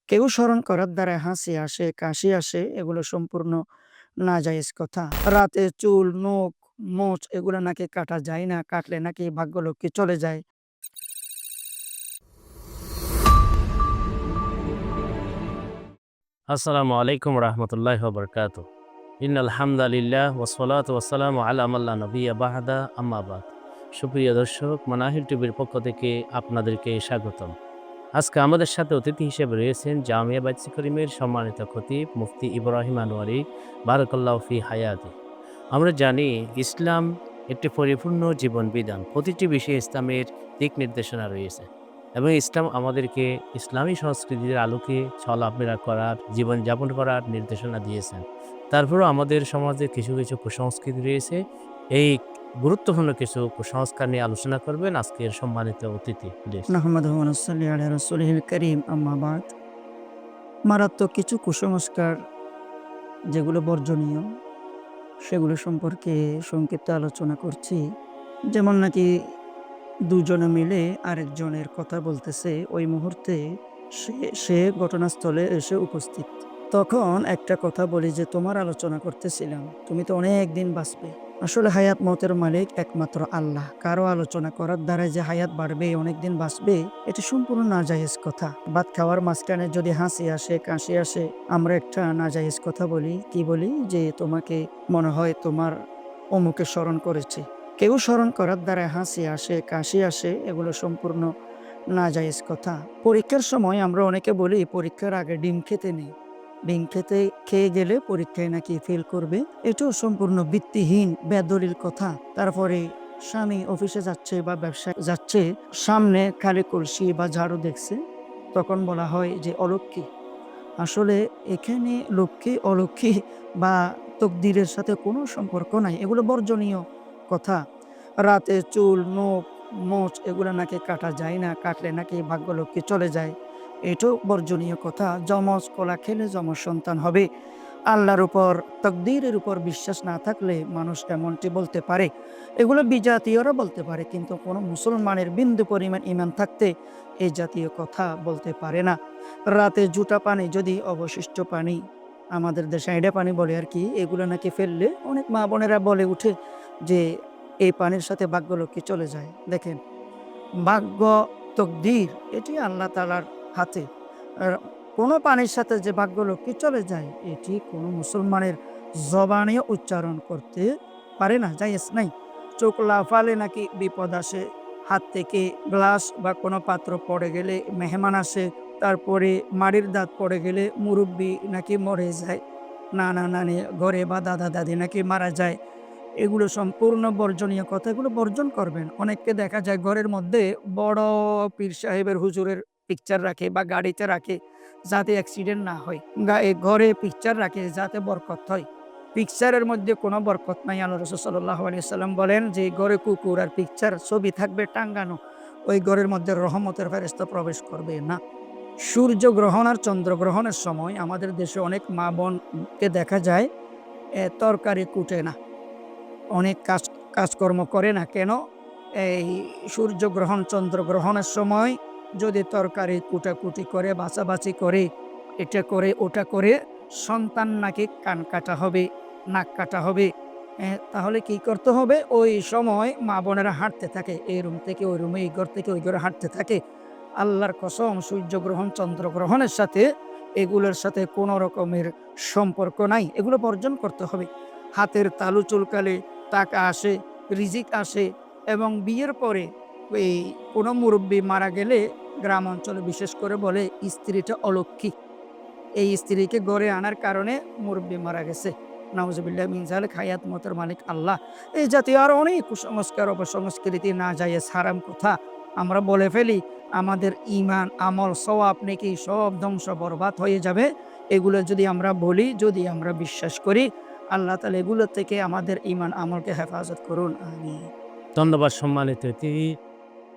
কেউ স্মরণ করার দ্বারা হাসি আসে, কাশি আসে, এগুলো সম্পূর্ণ নাজায়েজ কথা। রাতে চুল, নখ, মোচ এগুলো নাকি কাটা যায় না, কাটলে নাকি ভাগ্যলক্ষ্মী চলে যায়। আসসালামু আলাইকুম রহমতুল্লাহ বরকাত। ইন্নাল হামদালিল্লাহ ওয়াসসালাতু ওয়াসসালামু আলা মাল্লা নবিয়্যা বা'দা আম্মা বাদ। সুপ্রিয় দর্শক, মানাহিল টিভির পক্ষ থেকে আপনাদেরকে স্বাগতম। আজকে আমাদের সাথে অতিথি হিসেবে রয়েছেন জামিয়া বাইতুল করিমের সম্মানিত খতিব মুফতি ইব্রাহিম আনোয়ারি বারাকাল্লাহু ফি হায়াতি। আমরা জানি ইসলাম একটি পরিপূর্ণ জীবন বিধান। প্রতিটি বিষয়ে ইসলামের দিক নির্দেশনা রয়েছে এবং ইসলাম আমাদেরকে ইসলামী সংস্কৃতির আলোকে চলাফেরা করার, জীবনযাপন করার নির্দেশনা দিয়েছেন। তারপরেও আমাদের সমাজে কিছু কিছু কুসংস্কৃতি রয়েছে। এই গুরুত্বপূর্ণ কিছু কুসংস্কার নিয়ে আলোচনা করবেন আজকের সম্মানিত অতিথি প্লিজ। নাহমাদুহু ওয়া নুসাল্লি আলা রাসূলিহিল কারীম, আম্মা বাদ। মারাত্মক কিছু কুসংস্কার যেগুলো বর্জনীয়, সেগুলো সম্পর্কে সংক্ষিপ্ত আলোচনা করছি। যেমন নাকি দুজনে মিলে আরেকজনের কথা বলতেছে, ওই মুহূর্তে সে সে ঘটনাস্থলে এসে উপস্থিত। তখন একটা কথা বলি যে, তোমার আলোচনা করতেছিলাম, তুমি তো অনেক দিন বাঁচবে। আসলে হায়াত মতের মালিক একমাত্র আল্লাহ। কারো আলোচনা করার দ্বারা যে হায়াত বাড়বে, অনেকদিন বাঁচবে, এটা সম্পূর্ণ নাজায়েজ কথা। ভাত খাওয়ার মাঝখানে যদি হাসি আসে, কাশি আসে, আমরা একটা নাজায়েজ কথা বলি। কি বলি? যে তোমাকে মনে হয় তোমার অমুকে স্মরণ করেছে। কেউ স্মরণ করার দ্বারা হাসি আসে, কাশি আসে, এগুলো সম্পূর্ণ নাজায়েজ কথা। পরীক্ষার সময় আমরা অনেকে বলি পরীক্ষার আগে ডিম খেতে নেই। ডিম খেয়ে গেলে পরীক্ষায় নাকি ফেল করবে। এটাও সম্পূর্ণ ভিত্তিহীন বেদলিল কথা। তারপরে স্বামী অফিসে যাচ্ছে বা ব্যবসায় যাচ্ছে, সামনে খালি কলসি বা ঝাড়ু দেখছে, তখন বলা হয় যে অলক্ষী। আসলে এখানে লক্ষ্মী অলক্ষ্মী বা তকদিরের সাথে কোনো সম্পর্ক নাই, এগুলো বর্জনীয় কথা। রাতে চুল, নখ, মোচ এগুলো নাকি কাটা যায় না, কাটলে নাকি ভাগ্যলক্ষ্মী চলে যায়, এটাও বর্জনীয় কথা। যমজ কলা খেলে যমজ সন্তান হবে। আল্লাহর উপর, তকদিরের উপর বিশ্বাস না থাকলে মানুষ এমনটি বলতে পারে। এগুলো বিজাতীয়রা বলতে পারে, কিন্তু কোনো মুসলমানের বিন্দু পরিমাণ ঈমান থাকতে এই জাতীয় কথা বলতে পারে না। রাতে জুটা পানি যদি অবশিষ্ট পানি, আমাদের দেশে আইডা পানি বলে আর কি, এগুলো নাকি ফেললে অনেক মা বোনেরা বলে উঠে যে এই পানির সাথে ভাগ্যলক্ষ্মী চলে যায়। দেখেন, ভাগ্য, তকদির এটি আল্লাহ তাআলার হাতে। আর কোনো পানির সাথে যে ভাগ্যলক্ষ্মী চলে যায়, এটি কোনো মুসলমানের জবানেও উচ্চারণ করতে পারে না, জায়েজ নাই। চোখ লাফালে নাকি বিপদ আসে, হাত থেকে গ্লাস বা কোনো পাত্র পড়ে গেলে মেহমান আসে, তারপরে মাড়ির দাঁত পড়ে গেলে মুরব্বি নাকি মরে যায়, নানা নানি ঘরে বা দাদা দাদি নাকি মারা যায়। এগুলো সম্পূর্ণ বর্জনীয় কথা, এগুলো বর্জন করবেন। অনেককে দেখা যায় ঘরের মধ্যে বড় পীর সাহেবের হুজুরের পিকচার রাখে বা গাড়িতে রাখে যাতে অ্যাক্সিডেন্ট না হয়। ঘরে পিকচার রাখে যাতে বরকত হয়। পিকচারের মধ্যে কোনো বরকত নাই। আল্লাহ রাসূল সাল্লাল্লাহু আলাইহি ওয়াসাল্লাম বলেন যে ঘরে কুকুর আর পিকচার ছবি থাকবে টাঙ্গানো, ওই ঘরের মধ্যে রহমতের ফেরেশতা প্রবেশ করবে না। সূর্যগ্রহণ আর চন্দ্রগ্রহণের সময় আমাদের দেশে অনেক মা বোনকে দেখা যায় তরকারি কুটে না, অনেক কাজকর্ম করে না। কেন? এই সূর্যগ্রহণ, চন্দ্রগ্রহণের সময় যদি তরকারি কুটাকুটি করে, বাছাবাছি করে, এটা করে, ওটা করে, সন্তান নাকি কান কাটা হবে, নাক কাটা হবে। তাহলে কি করতে হবে? ওই সময় মা বোনেরা হাঁটতে থাকে। এই রুম থেকে ওই রুমে, এই ঘর থেকে ওই ঘরে হাঁটতে থাকে। আল্লাহর কসম, সূর্যগ্রহণ, চন্দ্রগ্রহণের সাথে এগুলোর সাথে কোনো রকমের সম্পর্ক নাই। এগুলো বর্জন করতে হবে। হাতের তালু চুলকালে টাকা আসে, রিজিক আসে। এবং বিয়ের পরে এই কোনো মুরব্বি মারা গেলে গ্রাম অঞ্চলে বিশেষ করে বলে স্ত্রীটা অলক্ষী। এই স্ত্রীকে গড়ে আনার কারণে মুরব্বি মারা গেছে। নাউজুবিল্লাহ মিন যালিক, হায়াত মতের মালিক আল্লাহ। এই জাতীয় আরো অনেক কুসংস্কার, অপসংস্কৃতি, নাজায়েজ, হারাম কথা আমরা বলে ফেলি। আমাদের ঈমান, আমল, সওয়াব, নেকি সব ধ্বংস বরবাদ হয়ে যাবে। এগুলো যদি আমরা বলি, যদি আমরা বিশ্বাস করি, আল্লাহ তাআলা এগুলো থেকে আমাদের ঈমান আমলকে হেফাজত করুন। আমিন। ধন্যবাদ সম্মানিত অতিথি।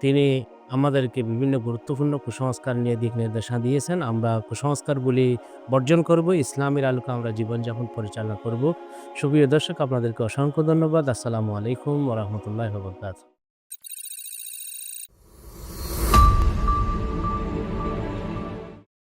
তিনি আমাদেরকে বিভিন্ন গুরুত্বপূর্ণ কুসংস্কার নিয়ে দিক নির্দেশনা দিয়েছেন। আমরা কুসংস্কারগুলি বর্জন করব, ইসলামের আলোকে আমরা জীবনযাপন পরিচালনা করব। সুপ্রিয় দর্শক, আপনাদেরকে অসংখ্য ধন্যবাদ। আসসালামু আলাইকুম ওয়া রাহমাতুল্লাহি ওয়া বারাকাতুহু।